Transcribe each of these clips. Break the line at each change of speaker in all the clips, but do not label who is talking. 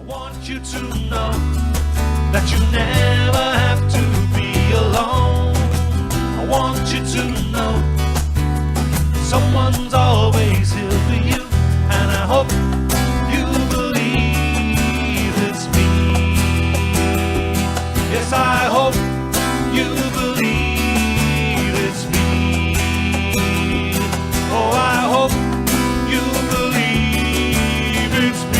want you to know that you never have to be alone. I want you to know someone's always here for you, and I hope you believe it's me. Yes, I hope you believe it's me. Oh, I hope you believe it's me.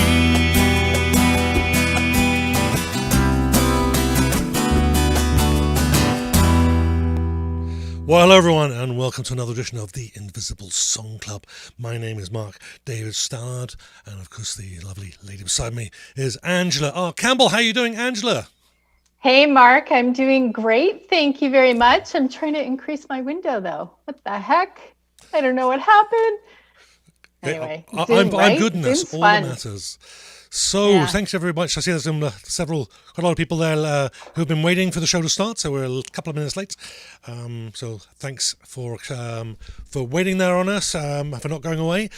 Well, hello everyone, and welcome to another edition of the Invisible Song Club. My name is Mark David Stallard, and of course the lovely lady beside me is Angela. Oh, Campbell, how are you doing, Angela?
Hey, Mark, I'm doing great. Thank you very much. I'm trying to increase my window, though. What the heck? I don't know what happened. Anyway,
I'm good in this. All that matters. So,
Yeah.
Thanks very much. I see there's quite a lot of people there who've been waiting for the show to start, so we're a couple of minutes late. So thanks for waiting there on us, for not going away.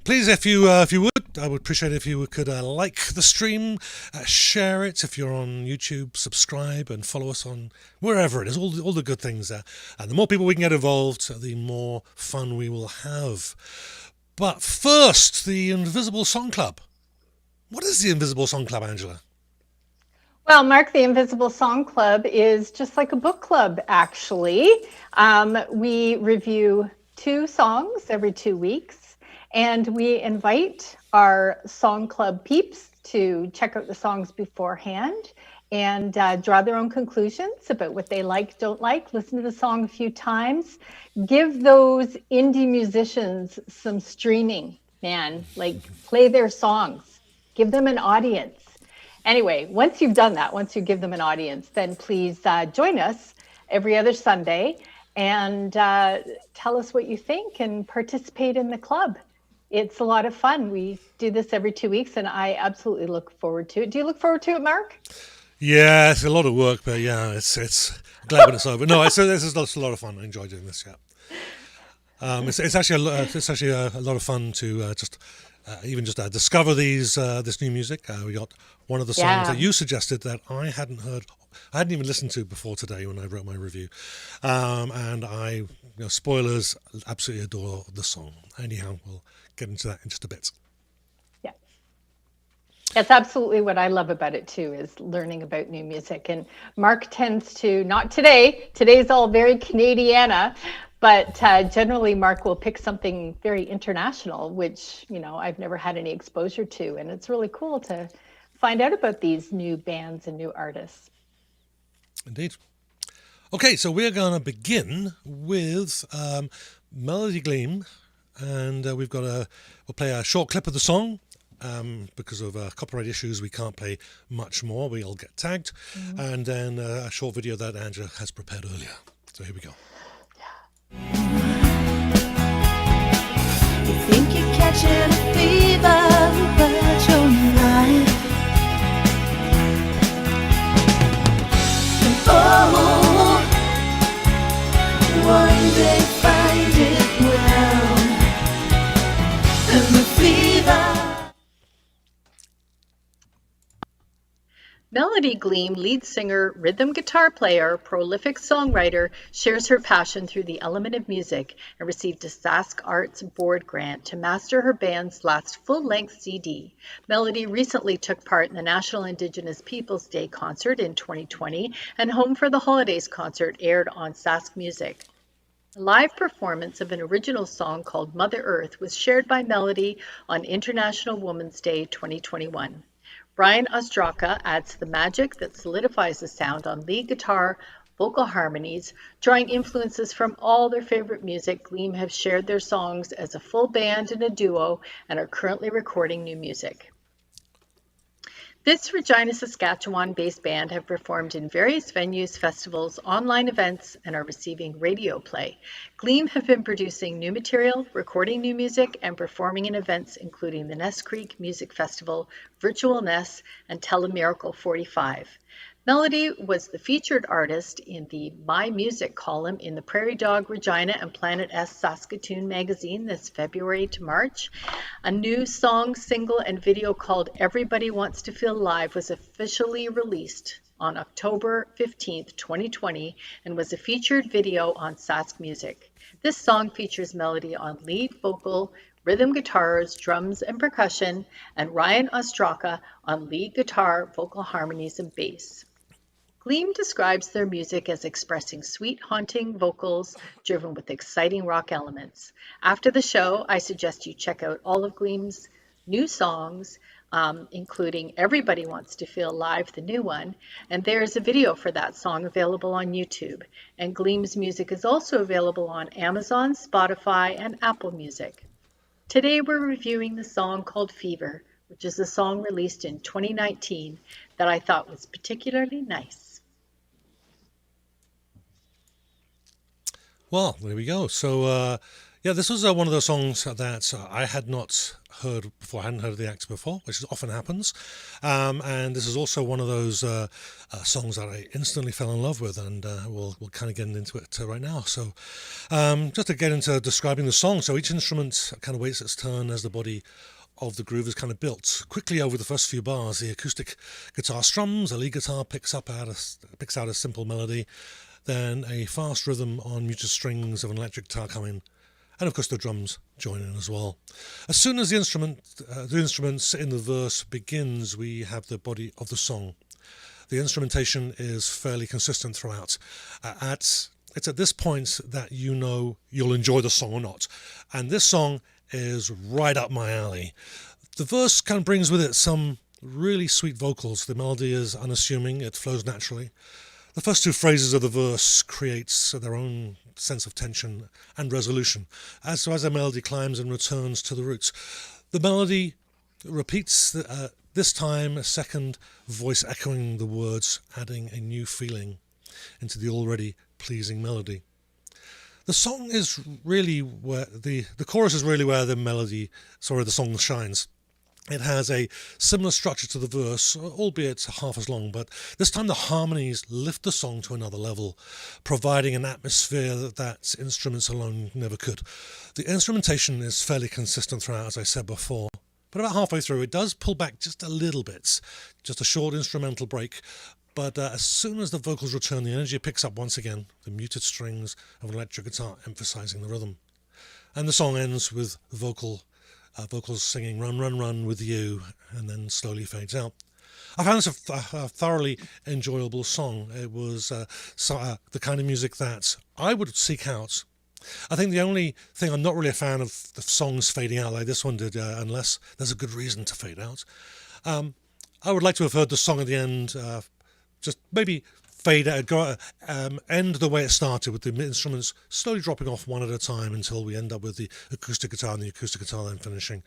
Please, if you would, I would appreciate it if you could like the stream, share it. If you're on YouTube, subscribe and follow us on wherever it is. All the good things there. And the more people we can get involved, the more fun we will have. But first, the Invisible Song Club. What is the Invisible Song Club, Angela?
Well, Mark, the Invisible Song Club is just like a book club, actually. We review 2 songs every 2 weeks, and we invite our song club peeps to check out the songs beforehand and draw their own conclusions about what they like, don't like, listen to the song a few times, give those indie musicians some streaming, man, like play their songs. Give them an audience. Anyway, once you've done that, once you give them an audience, then please join us every other Sunday and tell us what you think and participate in the club. It's a lot of fun. We do this every 2 weeks, and I absolutely look forward to it. Do you look forward to it, Mark?
Yeah, it's a lot of work, but yeah, it's glad when it's over. No, this is a lot of fun. I enjoy doing this. Yeah, it's actually a lot of fun to just discover this new music. We got one of the songs that you suggested that I hadn't heard. I hadn't even listened to before today when I wrote my review. And I, spoilers, absolutely adore the song. Anyhow, we'll get into that in just a bit.
Yeah. That's absolutely what I love about it too, is learning about new music. And Mark tends to, not today, today's all very Canadiana, but generally, Mark will pick something very international, which, I've never had any exposure to. And it's really cool to find out about these new bands and new artists.
Indeed. Okay, so we're going to begin with Melodie Gleam. And we'll play a short clip of the song. Because of copyright issues, we can't play much more. We'll get tagged. Mm-hmm. And then a short video that Angela has prepared earlier. So here we go.
You think you're catching a fever, but you're not. And oh, one day find it well, and the fever.
Melodie Gleam, lead singer, rhythm guitar player, prolific songwriter, shares her passion through the element of music and received a Sask Arts board grant to master her band's last full-length CD. Melodie recently took part in the National Indigenous Peoples Day concert in 2020, and Home for the Holidays concert aired on Sask Music. A live performance of an original song called Mother Earth was shared by Melodie on International Women's Day 2021. Brian Ostraka adds the magic that solidifies the sound on lead guitar, vocal harmonies, drawing influences from all their favorite music. Gleam have shared their songs as a full band and a duo and are currently recording new music. This Regina, Saskatchewan-based band have performed in various venues, festivals, online events, and are receiving radio play. Gleam have been producing new material, recording new music, and performing in events including the Ness Creek Music Festival, Virtual Ness, and Telemiracle 45.
Melodie was the featured artist in the My Music column in the Prairie Dog, Regina, and Planet S Saskatoon magazine this February to March. A new song, single, and video called Everybody Wants to Feel Live was officially released on October 15th, 2020, and was a featured video on Sask Music. This song features Melodie on lead vocal, rhythm guitars, drums, and percussion, and Ryan Ostraka on lead guitar, vocal harmonies, and bass. Gleam describes their music as expressing sweet, haunting vocals driven with exciting rock elements. After the show, I suggest you check out all of Gleam's new songs, including Everybody Wants to Feel Live, the new one, and there's a video for that song available on YouTube. And Gleam's music is also available on Amazon, Spotify, and Apple Music. Today we're reviewing the song called Fever, which is a song released in 2019 that I thought was particularly nice.
Well, there we go. So, yeah, this was one of those songs that I had not heard before. I hadn't heard of the acts before, which often happens. And this is also one of those songs that I instantly fell in love with, and we'll kind of get into it right now. So, just to get into describing the song, so each instrument kind of waits its turn as the body of the groove is kind of built. Quickly over the first few bars, the acoustic guitar strums, the lead guitar picks out a simple melody. Then a fast rhythm on muted strings of an electric guitar come in, and of course the drums join in as well. As soon as the instruments in the verse begins, we have the body of the song. The instrumentation is fairly consistent throughout. It's at this point that you know you'll enjoy the song or not, and this song is right up my alley. The verse kind of brings with it some really sweet vocals. The melody is unassuming, it flows naturally. The first two phrases of the verse creates their own sense of tension and resolution as the melody climbs and returns to the roots. The melody repeats this time, a second voice echoing the words, adding a new feeling into the already pleasing melody. The song is really where the chorus is really where the song shines. It has a similar structure to the verse, albeit half as long, but this time the harmonies lift the song to another level, providing an atmosphere that instruments alone never could. The instrumentation is fairly consistent throughout, as I said before, but about halfway through it does pull back just a little bit, just a short instrumental break, but as soon as the vocals return, the energy picks up once again, the muted strings of an electric guitar emphasizing the rhythm. And the song ends with the vocals singing "Run, Run, Run with You," and then slowly fades out. I found this a thoroughly enjoyable song. It was the kind of music that I would seek out. I think the only thing I'm not really a fan of the songs fading out like this one did, unless there's a good reason to fade out. I would like to have heard the song at the end, just maybe fade out, end the way it started, with the instruments slowly dropping off one at a time until we end up with the acoustic guitar and the acoustic guitar then finishing.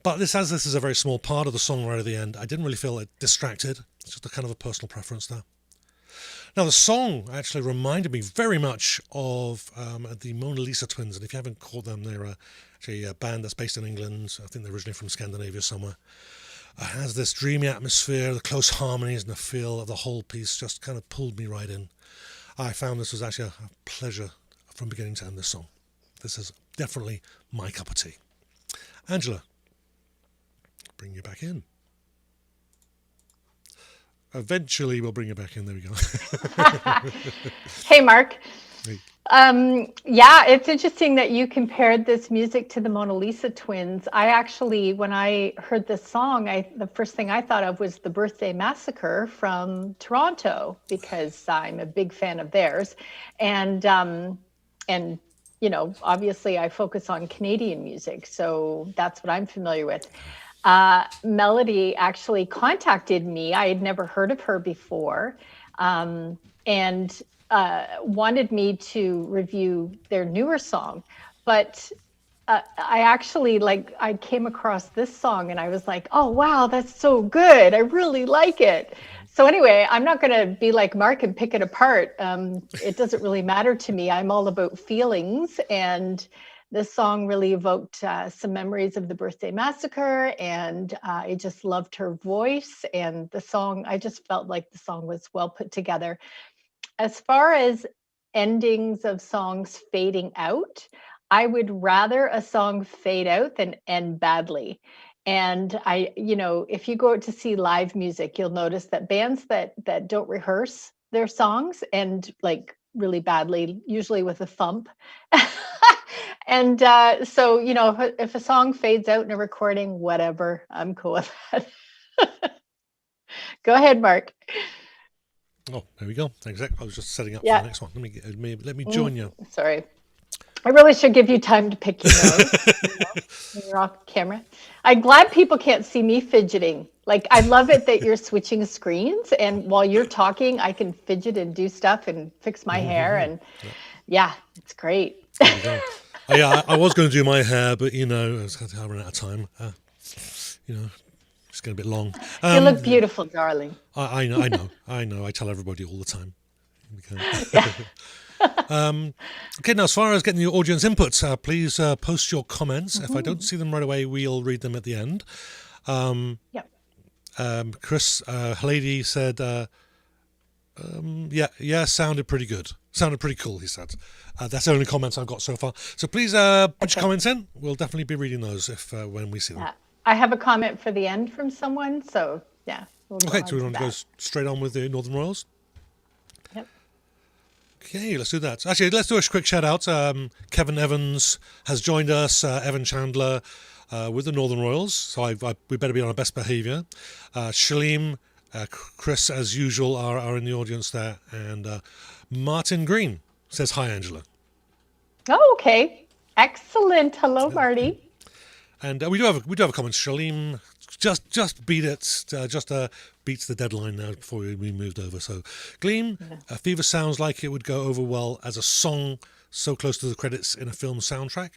But this is a very small part of the song right at the end, I didn't really feel distracted. It's just a kind of a personal preference there. Now, the song actually reminded me very much of the Mona Lisa Twins, and if you haven't caught them, they're actually a band that's based in England. I think they're originally from Scandinavia somewhere. It has this dreamy atmosphere, the close harmonies and the feel of the whole piece just kind of pulled me right in. I found this was actually a pleasure from beginning to end, this song. This is definitely my cup of tea. Angela, bring you back in. Eventually we'll bring you back in. There we go.
Hey, Mark.
Hey.
Yeah, it's interesting that you compared this music to the Mona Lisa Twins. I actually, when I heard this song, the first thing I thought of was the Birthday Massacre from Toronto, because I'm a big fan of theirs. And you know, obviously I focus on Canadian music, so that's what I'm familiar with. Melodie actually contacted me. I had never heard of her before, and wanted me to review their newer song. But I actually, I came across this song and I was like, oh, wow, that's so good. I really like it. So anyway, I'm not going to be like Mark and pick it apart. It doesn't really matter to me. I'm all about feelings. And this song really evoked some memories of the Birthday Massacre, and I just loved her voice. And the song, I just felt like the song was well put together. As far as endings of songs fading out, I would rather a song fade out than end badly. And if you go out to see live music, you'll notice that bands that don't rehearse their songs end like really badly, usually with a thump. And so, if a song fades out in a recording, whatever, I'm cool with that. Go ahead, Mark.
Oh, there we go. Thanks. I was just setting up for
Yeah.
the next one. Let me join you.
Sorry. I really should give you time to pick your nose when you're off camera. I'm glad people can't see me fidgeting. Like, I love it that you're switching screens, and while you're talking, I can fidget and do stuff and fix my hair. And yeah, it's great.
There we go. I was going to do my hair, but I ran out of time. It's getting a bit long.
You look beautiful, darling.
I know. I tell everybody all the time. Okay, now as far as getting your audience inputs, please post your comments. If I don't see them right away, we'll read them at the end.
Yep.
Chris Melodie said, sounded pretty good. Sounded pretty cool, he said. That's the only comments I've got so far. So please put your comments in. We'll definitely be reading those when we see them.
I have a comment for the end from someone, so yeah. We'll
Okay, so we want to go straight on with the Northern Royals?
Yep.
Okay, let's do that. Actually, let's do a quick shout out. Kevin Evans has joined us, Evan Chandler with the Northern Royals, so we better be on our best behaviour. Gleam, Chris, as usual, are in the audience there, and Martin Green says hi, Angela.
Oh, okay. Excellent. Hello, Marty.
And we do have a comment. Shalim just beat it. Beats the deadline now before we moved over. So, Gleam, Fever sounds like it would go over well as a song so close to the credits in a film soundtrack.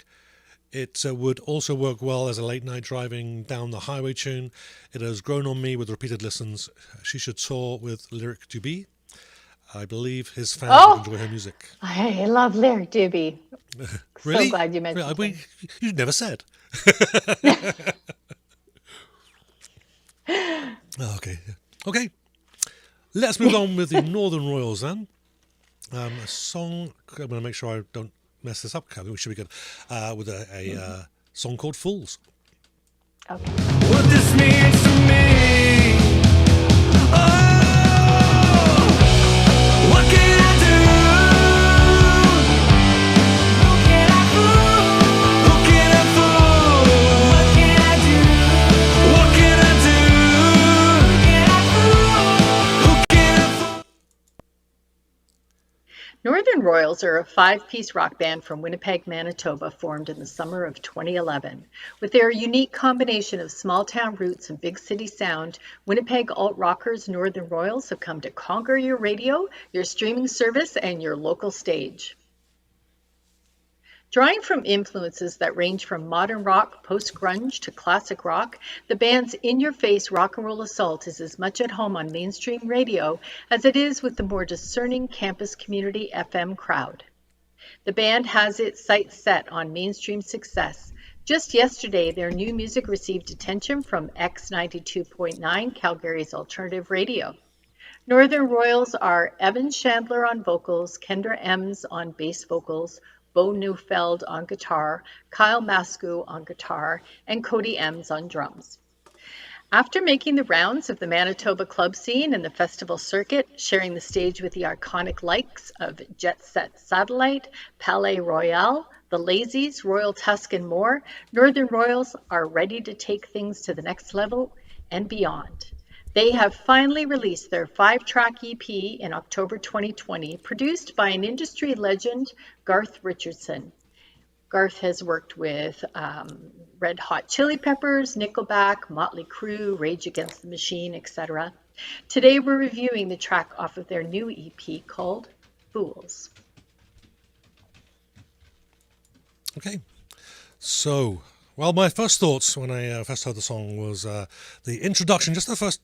It would also work well as a late night driving down the highway tune. It has grown on me with repeated listens. She should tour with Lyric Dubie. I believe his fans would enjoy her music.
I love Lyric Dubie.
Really?
So glad you mentioned him.
You never said. Okay. Let's move on with the Northern Royals then. A song. I'm going to make sure I don't mess this up. We should be good. With a song called "Fools."
Okay.
What this means to me. What can I do? Who can I fool? Who can I fool? What can I do? What can I do? Who can I fool? Who can I fool?
Northern Royals are a 5-piece rock band from Winnipeg, Manitoba, formed in the summer of 2011. With their unique combination of small-town roots and big city sound, Winnipeg alt-rockers Northern Royals have come to conquer your radio, your streaming service, and your local stage. Drawing from influences that range from modern rock, post-grunge to classic rock, the band's in-your-face rock and roll assault is as much at home on mainstream radio as it is with the more discerning campus community FM crowd. The band has its sights set on mainstream success. Just yesterday, their new music received attention from X92.9, Calgary's alternative radio. Northern Royals are Evan Chandler on vocals, Kendra Ems on bass vocals, Bo Neufeld on guitar, Kyle Mascu on guitar, and Cody Ems on drums. After making the rounds of the Manitoba club scene and the festival circuit, sharing the stage with the iconic likes of Jet Set Satellite, Palais Royale, The Lazies, Royal Tusk, and more, Northern Royals are ready to take things to the next level and beyond. They have finally released their 5-track EP in October 2020, produced by an industry legend, Garth Richardson. Garth has worked with Red Hot Chili Peppers, Nickelback, Motley Crue, Rage Against the Machine, etc. Today we're reviewing the track off of their new EP called Fools.
Okay. So, well, my first thoughts when I first heard the song was the introduction, just the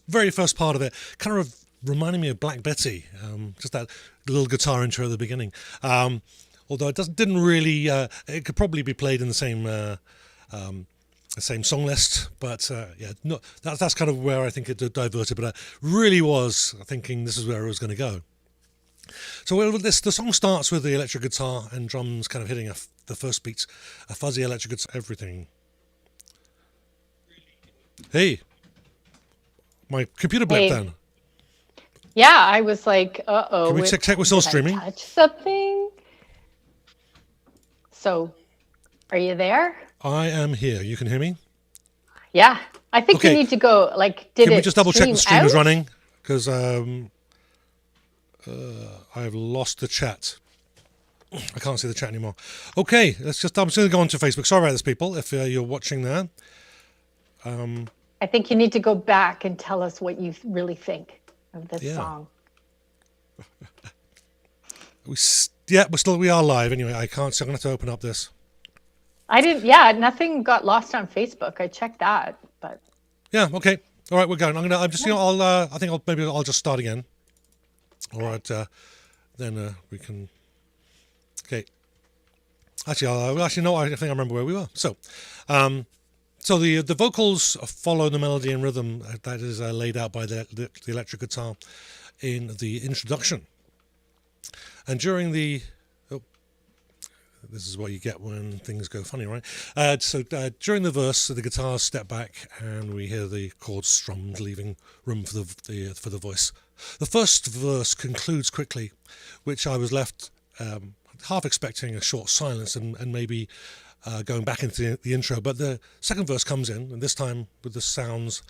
very first part of it, kind of reminding me of Black Betty, just that little guitar intro at the beginning. although didn't really. It could probably be played in the same song list, but yeah, no, that's kind of where I think it diverted. But I really was thinking this is where it was going to go. So the song starts with the electric guitar and drums kind of hitting the first beats, a fuzzy electric guitar, everything. Hey, my computer blipped
Hey.
then.
Yeah, I was like, uh-oh.
Can we check we're still
did I
streaming?
touch something? So, are you there?
I am here. You can hear me?
Yeah. I think
Okay.
you need to go, like, did
Can
it
we just double check the stream
out?
is running? Because I've lost the chat. I can't see the chat anymore. Okay, I'm just going to go on to Facebook. Sorry about this, people, if you're watching there.
I think you need to go back and tell us what you really think of this
Yeah.
song.
We are live anyway. I can't, so I'm going to have to open up this.
Nothing got lost on Facebook. I checked that, but
Yeah, okay. All right, we're going. I think I'll just start again. All right, then we can. Okay. Actually, no. I think I remember where we were. So the vocals follow the melody and rhythm that is laid out by the electric guitar in the introduction, and during the. This is what you get when things go funny, right? During the verse, the guitars step back, and we hear the chords strummed, leaving room for the voice. The first verse concludes quickly, which I was left half expecting a short silence and maybe going back into the intro. But the second verse comes in, and this time with the sounds,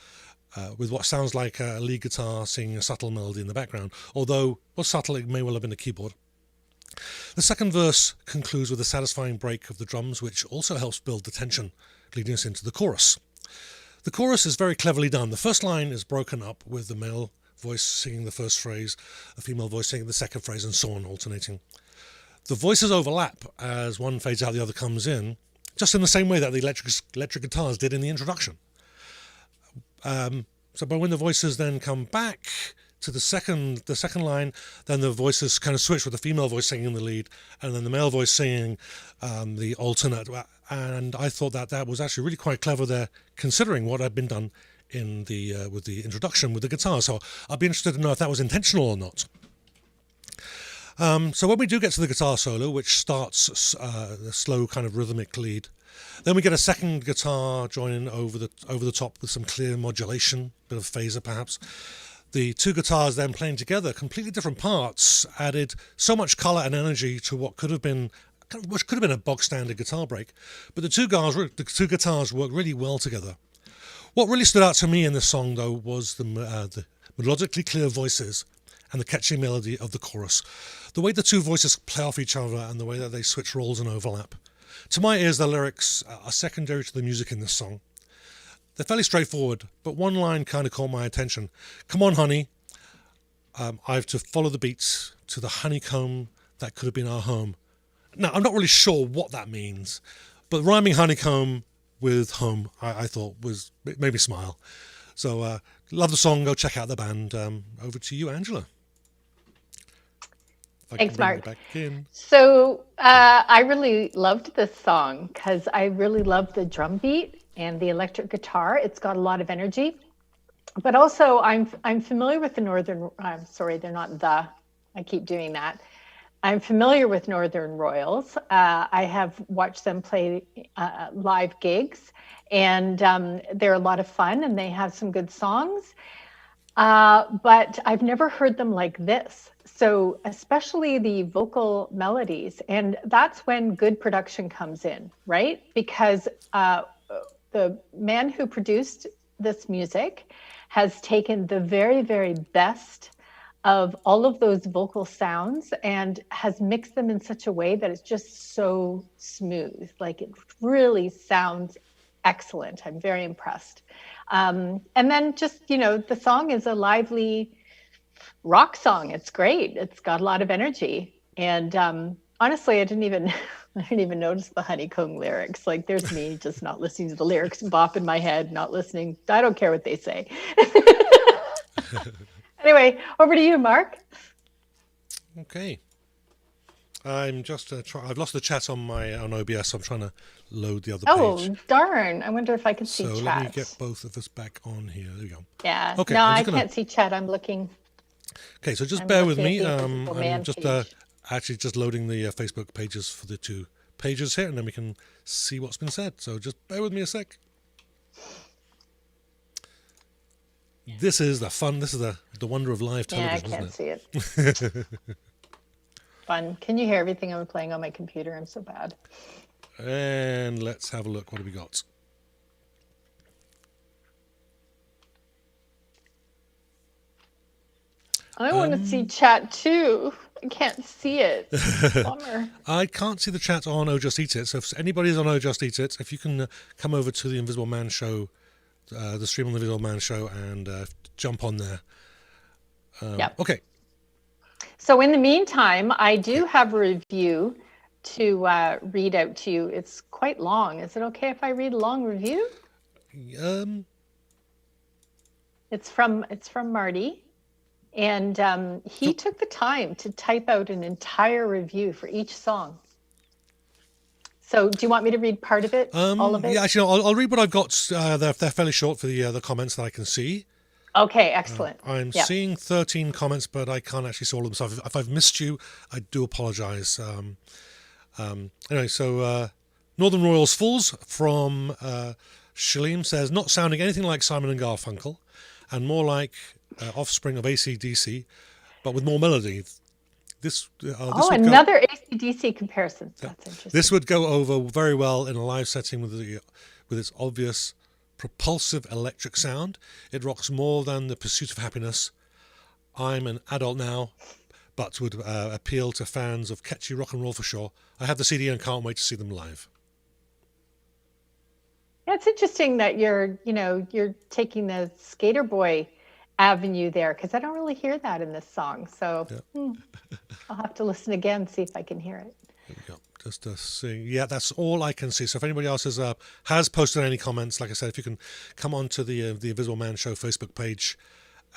with what sounds like a lead guitar singing a subtle melody in the background. Although, well, subtle, it may well have been a keyboard. The second verse concludes with a satisfying break of the drums, which also helps build the tension, leading us into the chorus. The chorus is very cleverly done. The first line is broken up with the male voice singing the first phrase, the female voice singing the second phrase, and so on, alternating. The voices overlap as one fades out, the other comes in, just in the same way that the electric guitars did in the introduction. But when the voices then come back to the second line, then the voices kind of switch with the female voice singing the lead and then the male voice singing the alternate. And I thought that was actually really quite clever there, considering what had been done in the with the introduction with the guitar. So I'd be interested to know if that was intentional or not. So when we do get to the guitar solo, which starts the slow kind of rhythmic lead, then we get a second guitar joining over the top with some clear modulation, bit of phaser perhaps. The two guitars then playing together, completely different parts, added so much colour and energy to what could have been a bog standard guitar break. But the two guitars work really well together. What really stood out to me in this song, though, was the melodically clear voices and the catchy melody of the chorus. The way the two voices play off each other and the way that they switch roles and overlap. To my ears, the lyrics are secondary to the music in this song. They're fairly straightforward, but one line kind of caught my attention. Come on, honey. I've to follow the beats to the honeycomb that could have been our home. Now, I'm not really sure what that means, but rhyming honeycomb with home, I thought it made me smile. So, love the song. Go check out the band. Over to you, Angela.
Thanks, Mark.
Back in.
So I really loved this song because I really loved the drum beat and the electric guitar. It's got a lot of energy. But also, I'm familiar with the Northern. I'm sorry, they're not the. I keep doing that. I'm familiar with Northern Royals. I have watched them play live gigs, and they're a lot of fun, and they have some good songs. But I've never heard them like this. So especially the vocal melodies, and that's when good production comes in, right? Because the man who produced this music has taken the very, very best of all of those vocal sounds and has mixed them in such a way that it's just so smooth. Like it really sounds excellent. I'm very impressed. And then just, the song is a lively rock song. It's great. It's got a lot of energy. And honestly, I didn't even notice the honeycomb lyrics. Like there's me just not listening to the lyrics, bopping my head, not listening. I don't care what they say. Anyway, over to you, Mark.
Okay. I'm just I've lost the chat on OBS, so I'm trying to load the other
Oh,
page.
darn. I wonder if I could see
So
chat.
let me get both of us back on here. There we go.
Yeah.
Okay,
No,
I'm
I
just gonna.
can't see chat. I'm looking.
Okay, so just
I'm
bear with
looking
me.
at the Invisible
I'm
Man
just
page.
actually just loading the Facebook pages for the two pages here, and then we can see what's been said. So just bear with me a sec. This is the fun. This is the wonder of live
Yeah, I
television,
can't
isn't
see it. Fun. Can you hear everything I'm playing on my computer? I'm so bad.
it? And let's have a look. What have we got?
I want to see chat too. I can't see it. Bummer.
I can't see the chat on Oh Just Eat It. So if anybody's on Oh Just Eat It, if you can come over to the Invisible Man show, the stream on the Invisible Man show, and jump on there.
Yep.
Okay.
So in the meantime, I do have a review to read out to you. It's quite long. Is it okay if I read a long review? It's from Marty, and he took the time to type out an entire review for each song. So do you want me to read part of it? All of it?
Yeah, actually, I'll read what I've got. They're fairly short for the comments that I can see.
Okay, excellent.
I'm
Yep.
seeing 13 comments, but I can't actually see all of them. So if I've missed you, I do apologise. Anyway, so Northern Royals Fools from Gleam says, not sounding anything like Simon and Garfunkel, and more like offspring of AC/DC, but with more melody. This would
another AC/DC comparison. That's interesting.
This would go over very well in a live setting with its obvious propulsive electric sound. It rocks more than The Pursuit of Happiness. I'm an adult now, but would appeal to fans of catchy rock and roll for sure. I have the CD and can't wait to see them live.
Yeah, it's interesting that you're taking the Skater Boy avenue there, because I don't really hear that in this song. So I'll have to listen again, see if I can hear it.
There we go. Just to see. Yeah, that's all I can see. So if anybody else has posted any comments, like I said, if you can come on to the Invisible Man Show Facebook page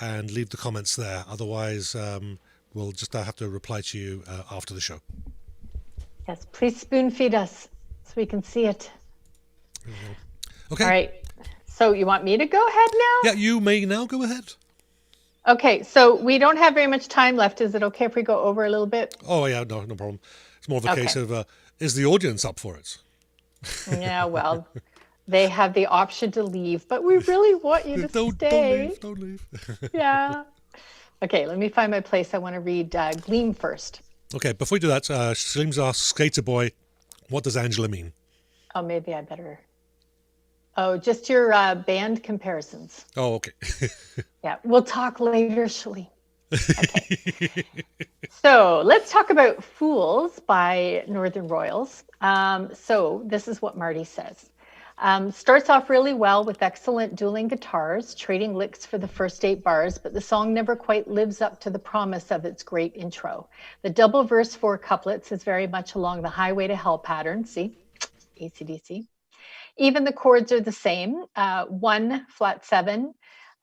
and leave the comments there. Otherwise, we'll just have to reply to you after the show.
Yes, please spoon feed us so we can see it.
Okay.
All right. So you want me to go ahead now?
Yeah, you may now go ahead.
Okay, so we don't have very much time left. Is it okay if we go over a little bit?
Oh, yeah, no problem. It's more of a
Okay.
case of, is the audience up for it?
Yeah, well, they have the option to leave, but we really want you to stay.
Don't leave.
Yeah. Okay, let me find my place. I want to read Gleam first.
Okay, before we do that, Slims asks Skater Boy, what does Angela mean?
Oh, maybe I better. Oh, just your band comparisons.
Oh, okay.
Yeah, we'll talk later, Shirley. Okay. So let's talk about Fools by Northern Royals. So this is what Marty says. Starts off really well with excellent dueling guitars, trading licks for the first 8 bars, but the song never quite lives up to the promise of its great intro. The double verse 4 couplets is very much along the Highway to Hell pattern. See, AC/DC. Even the chords are the same, 1 flat 7,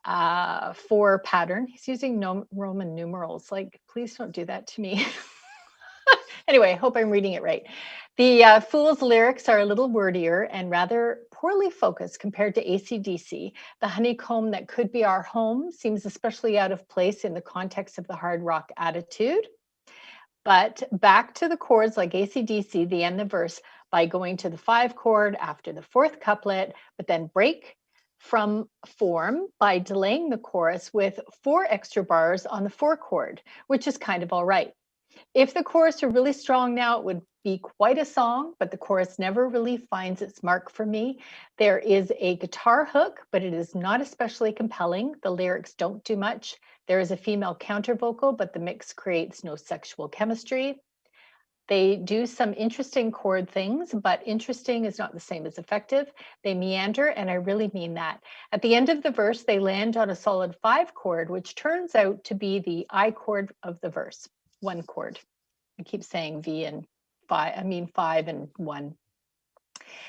4 pattern. He's using Roman numerals. Like, please don't do that to me. Anyway, I hope I'm reading it right. The Fool's lyrics are a little wordier and rather poorly focused compared to AC/DC. The honeycomb that could be our home seems especially out of place in the context of the hard rock attitude. But back to the chords like AC/DC, they end the verse by going to the 5 chord after the 4th couplet, but then break from form by delaying the chorus with 4 extra bars on the 4 chord, which is kind of all right. If the chorus were really strong now, it would be quite a song, but the chorus never really finds its mark for me. There is a guitar hook, but it is not especially compelling. The lyrics don't do much. There is a female counter vocal, but the mix creates no sexual chemistry. They do some interesting chord things, but interesting is not the same as effective. They meander, and I really mean that. At the end of the verse, they land on a solid 5 chord, which turns out to be the I chord of the verse, 1 chord. I keep saying V and 5, I mean 5 and 1.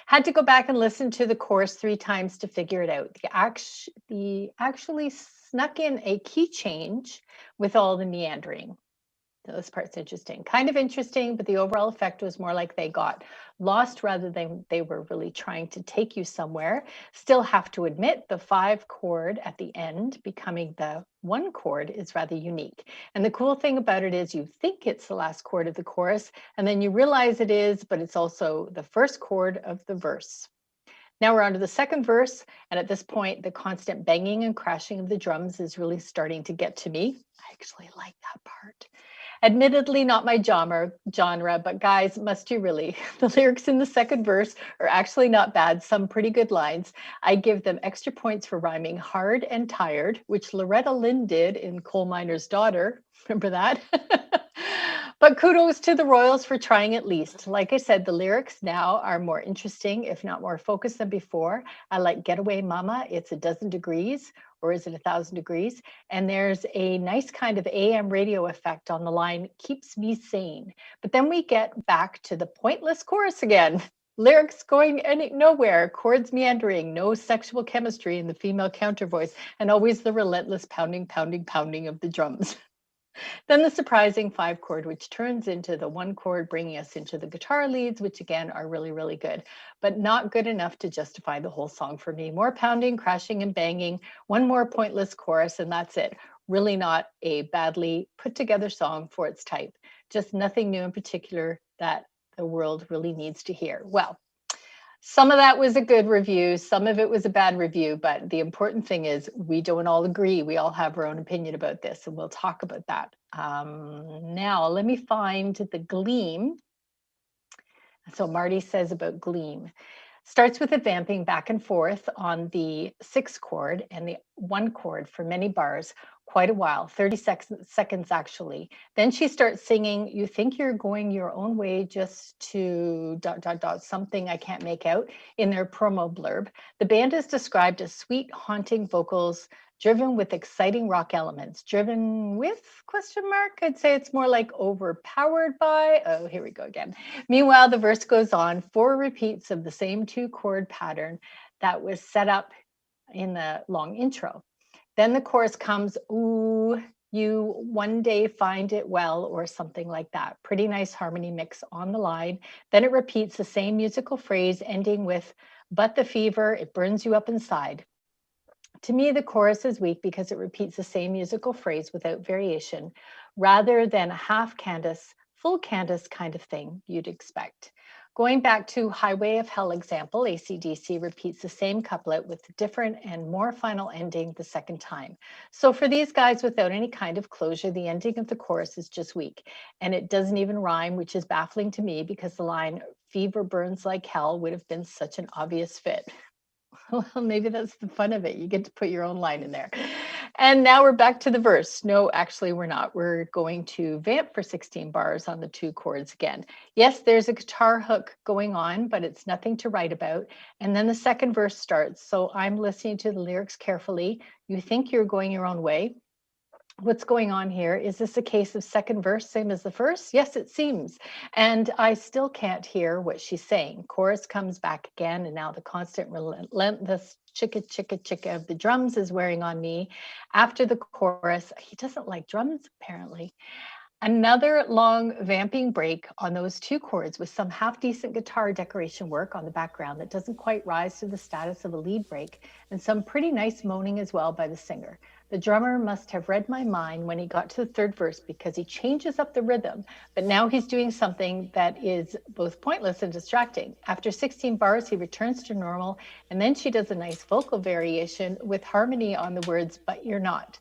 Had to go back and listen to the chorus 3 times to figure it out. They actually snuck in a key change with all the meandering. This part's interesting. Kind of interesting, but the overall effect was more like they got lost rather than they were really trying to take you somewhere. Still have to admit the 5 chord at the end becoming the 1 chord is rather unique. And the cool thing about it is you think it's the last chord of the chorus, and then you realize it is, but it's also the first chord of the verse. Now we're on to the second verse, and at this point, the constant banging and crashing of the drums is really starting to get to me. I actually like that part. Admittedly, not my genre, but guys, must you really? The lyrics in the second verse are actually not bad, some pretty good lines. I give them extra points for rhyming hard and tired, which Loretta Lynn did in Coal Miner's Daughter. Remember that? But kudos to the Royals for trying at least. Like I said, the lyrics now are more interesting, if not more focused than before. I like Getaway Mama, it's a dozen degrees, or is it 1,000 degrees? And there's a nice kind of AM radio effect on the line, keeps me sane. But then we get back to the pointless chorus again. Lyrics going nowhere, chords meandering, no sexual chemistry in the female counter voice, and always the relentless pounding, pounding, pounding of the drums. Then the surprising 5 chord, which turns into the 1 chord, bringing us into the guitar leads, which again are really, really good, but not good enough to justify the whole song for me. More pounding, crashing, and banging, one more pointless chorus, and that's it. Really not a badly put together song for its type. Just nothing new in particular that the world really needs to hear. Well, some of that was a good review, some of it was a bad review, but the important thing is we don't all agree. We all have our own opinion about this, and we'll talk about that. Now, let me find the Gleam. So Marty says about Gleam. Starts with a vamping back and forth on the 6 chord and the 1 chord for many bars, quite a while, 30 seconds actually. Then she starts singing, you think you're going your own way just to ... something I can't make out in their promo blurb. The band is described as sweet, haunting vocals, driven with exciting rock elements. Driven with ? I'd say it's more like overpowered by. Oh, here we go again. Meanwhile, the verse goes on, 4 repeats of the same 2 chord pattern that was set up in the long intro. Then the chorus comes, ooh, you one day find it well, or something like that. Pretty nice harmony mix on the line. Then it repeats the same musical phrase, ending with, but the fever, it burns you up inside. To me, the chorus is weak because it repeats the same musical phrase without variation, rather than a half Candace, full Candace kind of thing you'd expect. Going back to Highway of Hell example, AC/DC repeats the same couplet with a different and more final ending the second time. So for these guys without any kind of closure, the ending of the chorus is just weak. And it doesn't even rhyme, which is baffling to me because the line, fever burns like hell, would have been such an obvious fit. Well, maybe that's the fun of it. You get to put your own line in there. And now we're back to the verse. No, actually, we're not. We're going to vamp for 16 bars on the 2 chords again. Yes, there's a guitar hook going on, but it's nothing to write about. And then the second verse starts. So I'm listening to the lyrics carefully. You think you're going your own way. What's going on here? Is this a case of second verse, same as the first? Yes, it seems. And I still can't hear what she's saying. Chorus comes back again, and now the constant relentless chicka, chicka, chicka of the drums is wearing on me. After the chorus, he doesn't like drums, apparently. Another long vamping break on those 2 chords with some half-decent guitar decoration work on the background that doesn't quite rise to the status of a lead break, and some pretty nice moaning as well by the singer. The drummer must have read my mind when he got to the 3rd verse because he changes up the rhythm, but now he's doing something that is both pointless and distracting. After 16 bars, he returns to normal, and then she does a nice vocal variation with harmony on the words, but you're not.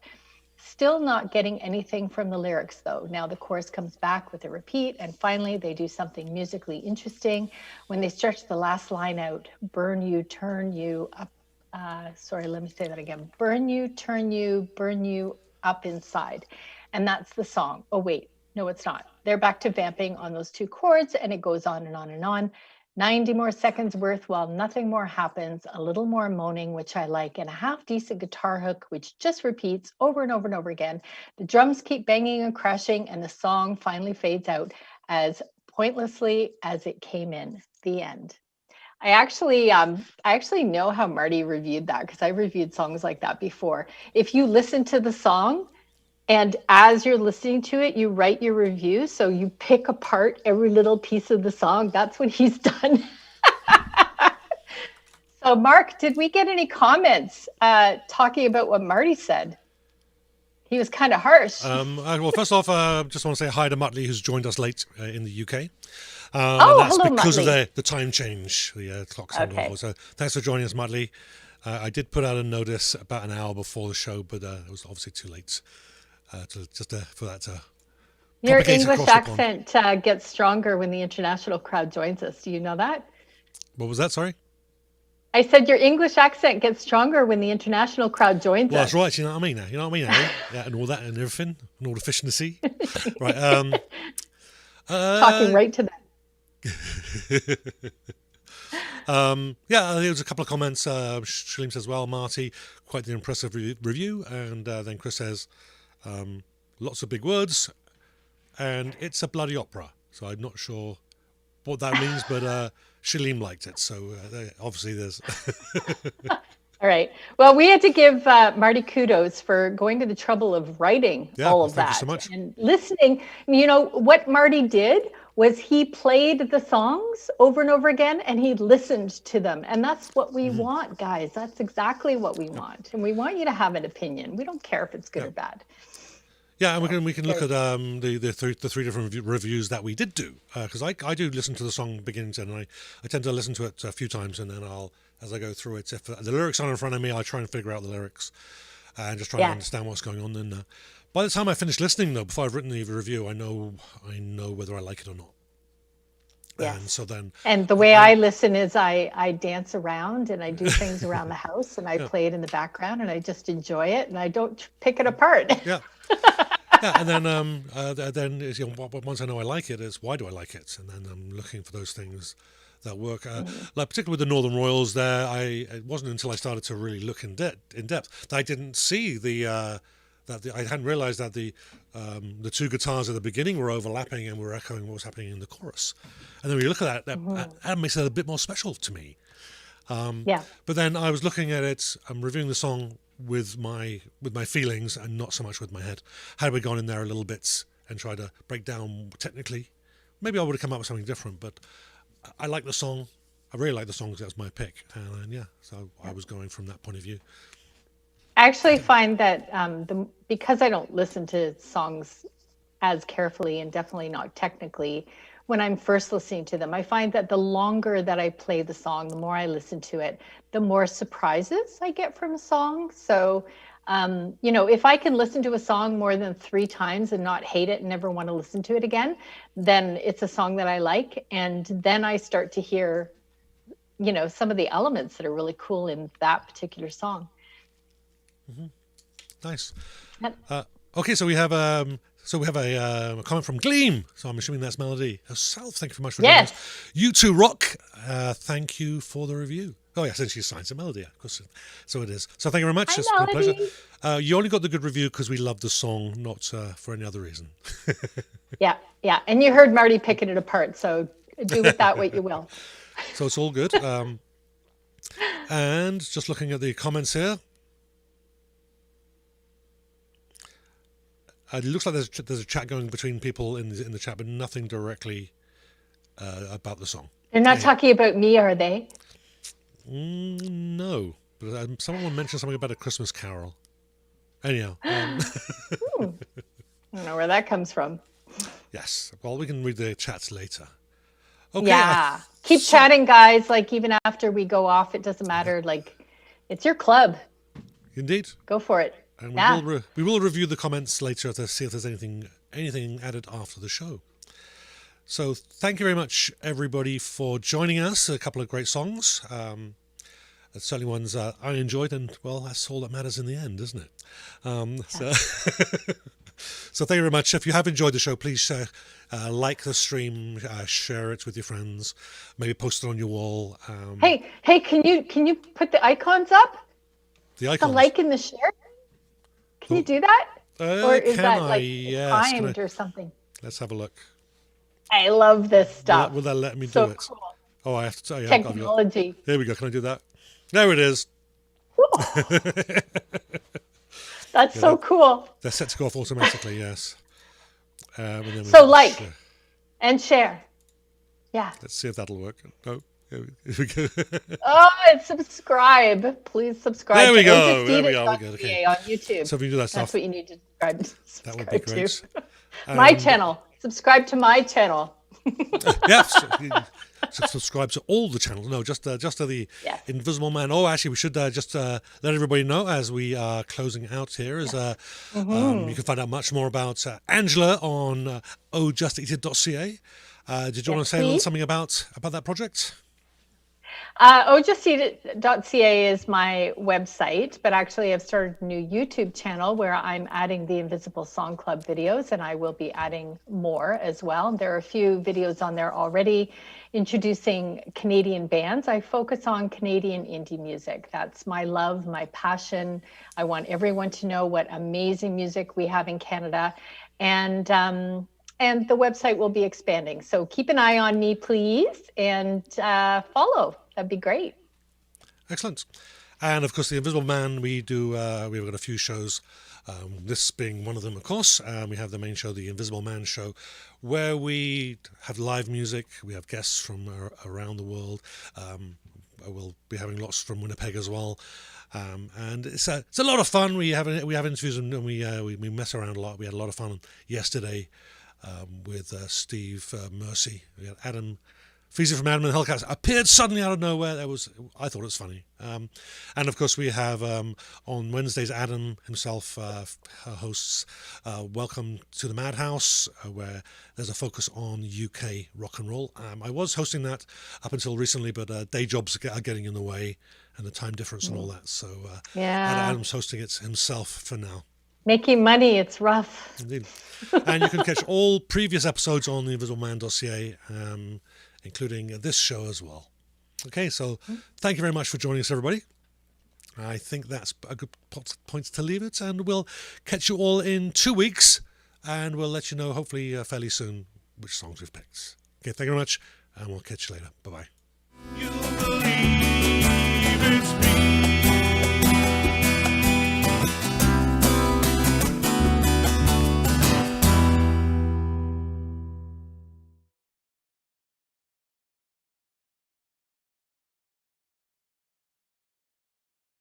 Still not getting anything from the lyrics though. Now the chorus comes back with a repeat, and finally they do something musically interesting when they stretch the last line out, burn you, turn you up. Sorry, let me say that again. Burn you, turn you, burn you up inside. And that's the song. Oh, wait, no, it's not. They're back to vamping on those 2 chords, and it goes on and on and on. 90 more seconds worth while nothing more happens, a little more moaning, which I like, and a half-decent guitar hook, which just repeats over and over and over again. The drums keep banging and crashing, and the song finally fades out as pointlessly as it came in. The end. I actually know how Marty reviewed that because I reviewed songs like that before. If you listen to the song, And as you're listening to it, you write your review. So you pick apart every little piece of the song. That's what he's done. So, Mark, did we get any comments talking about what Marty said? He was kind of harsh.
Well, first off, just want to say hi to Muttley, who's joined us late in the UK.
Oh,
that's
hello,
because
Muttley.
of the time change, the clocks and
Okay.
all. So thanks for joining us, Muttley. I did put out a notice about an hour before the show, but it was obviously too late for that to
Your
propagate
English
across the pond.
accent gets stronger when the international crowd joins us. Do you know that?
What was that? Sorry.
I said your English accent gets stronger when the international crowd joins
Well,
us.
that's right. You know what I mean? You know what I mean? Eh? Yeah, and all that and everything, and all the fish in the sea. Right.
Talking right to them.
Yeah, there was a couple of comments. Shalim says, well, Marty, quite the impressive review. And then Chris says, lots of big words, and it's a bloody opera. So I'm not sure what that means, but Shalim liked it. So obviously there's...
All right. Well, we had to give Marty kudos for going to the trouble of writing
Yeah,
all
well,
of
thank you
that
so much.
and listening. You know, what Marty did was he played the songs over and over again and he listened to them. And that's what we want, guys. That's exactly what we want. And we want you to have an opinion. We don't care if it's good or bad.
Yeah, and we can look at the three different reviews that we did do, because I do listen to the song beginning to end, and I tend to listen to it a few times, and then as I go through it, if the lyrics aren't in front of me, I try and figure out the lyrics and just try to understand what's going on. And by the time I finish listening, though, before I've written the review, I know whether I like it or not.
Yes.
And so then,
And the way I listen is I dance around and I do things around the house and I play it in the background and I just enjoy it and I don't pick it apart.
yeah. Yeah, and then once I know I like it, it's why do I like it, and then I'm looking for those things that work. Like particularly with the Northern Royals, it wasn't until I started to really look in depth that I didn't see I hadn't realised that the two guitars at the beginning were overlapping and were echoing what was happening in the chorus. And then when you look at that makes it a bit more special to me.
Yeah.
But then I was looking at it, I'm reviewing the song with my feelings and not so much with my head. Had we gone in there a little bit and tried to break down technically, maybe I would have come up with something different. But I like the song. I really like the song because that's my pick. And yeah, so I was going from that point of view.
I actually find that because I don't listen to songs as carefully and definitely not technically when I'm first listening to them, I find that the longer that I play the song, the more I listen to it, the more surprises I get from a song. So, if I can listen to a song more than 3 times and not hate it and never want to listen to it again, then it's a song that I like. And then I start to hear, some of the elements that are really cool in that particular song.
Mm-hmm. Nice.
Yep.
Okay, so we have a comment from Gleam. So I'm assuming that's Melodie herself. Thank you very much for joining us. You two rock. Thank you for the review. Oh yeah, since she signs a Melodie, of course. So it is. So thank you very much.
Hi,
It's been a pleasure.
Melodie.
You only got the good review because we love the song, not for any other reason.
Yeah. And you heard Marty picking it apart. So do with that what you will.
So it's all good. And just looking at the comments here. It looks like there's a chat going between people in the chat, but nothing directly about the song.
They're not talking about me, are they?
No, but someone mentioned something about a Christmas Carol. Anyhow,
I don't know where that comes from.
yes. Well, we can read the chats later. Okay.
Yeah. Keep chatting, guys. Like, even after we go off, it doesn't matter. Like, it's your club.
Indeed.
Go for it.
And we will review the comments later to see if there's anything added after the show. So thank you very much, everybody, for joining us. A couple of great songs. Certainly ones I enjoyed, and, well, that's all that matters in the end, isn't it? So thank you very much. If you have enjoyed the show, please like the stream, share it with your friends, maybe post it on your wall.
Hey, can you put the icons up?
The icons.
The like and the share? Can you do that? Or is that like
Yes.
timed or something?
Let's have a look.
I love this stuff.
Will that let me
So
do it?
cool.
Oh, I have to tell you.
Technology.
There we go. Can I do that? There it is.
That's so cool.
They're set to go off automatically, yes. And then we
So
can
like
share.
and share. Yeah.
Let's see if that'll work. No, here we go.
Oh, and subscribe. Please subscribe
There we
to
go. There we go. We go. Okay.
on YouTube.
So if we do that stuff,
That's what you need to
that would be
subscribe
great.
to. My
And-
channel. Subscribe to my channel.
Yeah, subscribe to all the channels. No, just to the
Yes.
Invisible Man. Oh, actually, we should just let everybody know as we are closing out here is you can find out much more about Angela on ojusteatit.ca. Did you want to say a little
please.
something about that project?
ojusteatit.ca is my website, but actually I've started a new YouTube channel where I'm adding the Invisible Song Club videos, and I will be adding more as well. There are a few videos on there already introducing Canadian bands. I focus on Canadian indie music. That's my love, my passion. I want everyone to know what amazing music we have in Canada. And the website will be expanding. So keep an eye on me, please, and follow. That'd be great.
Excellent. And of course, the Invisible Man, we've got a few shows. This being one of them, of course. We have the main show, the Invisible Man Show, where we have live music. We have guests from around the world. We'll be having lots from Winnipeg as well. And it's a lot of fun. We have interviews and we mess around a lot. We had a lot of fun yesterday with Steve Mercy. We had Adam Feezy from Adam and Hellcats appeared suddenly out of nowhere. I thought it was funny. And of course we have on Wednesdays Adam himself hosts Welcome to the Madhouse, where there's a focus on UK rock and roll. I was hosting that up until recently, but day jobs are getting in the way and the time difference and all that. So Adam's hosting it himself for now.
Making money, it's rough.
Indeed. And you can catch all previous episodes on the Invisible Man dossier, including this show as well. Okay, so thank you very much for joining us, everybody. I think that's a good point to leave it, and we'll catch you all in 2 weeks, and we'll let you know, hopefully fairly soon, which songs we've picked. Okay, thank you very much, and we'll catch you later. Bye-bye.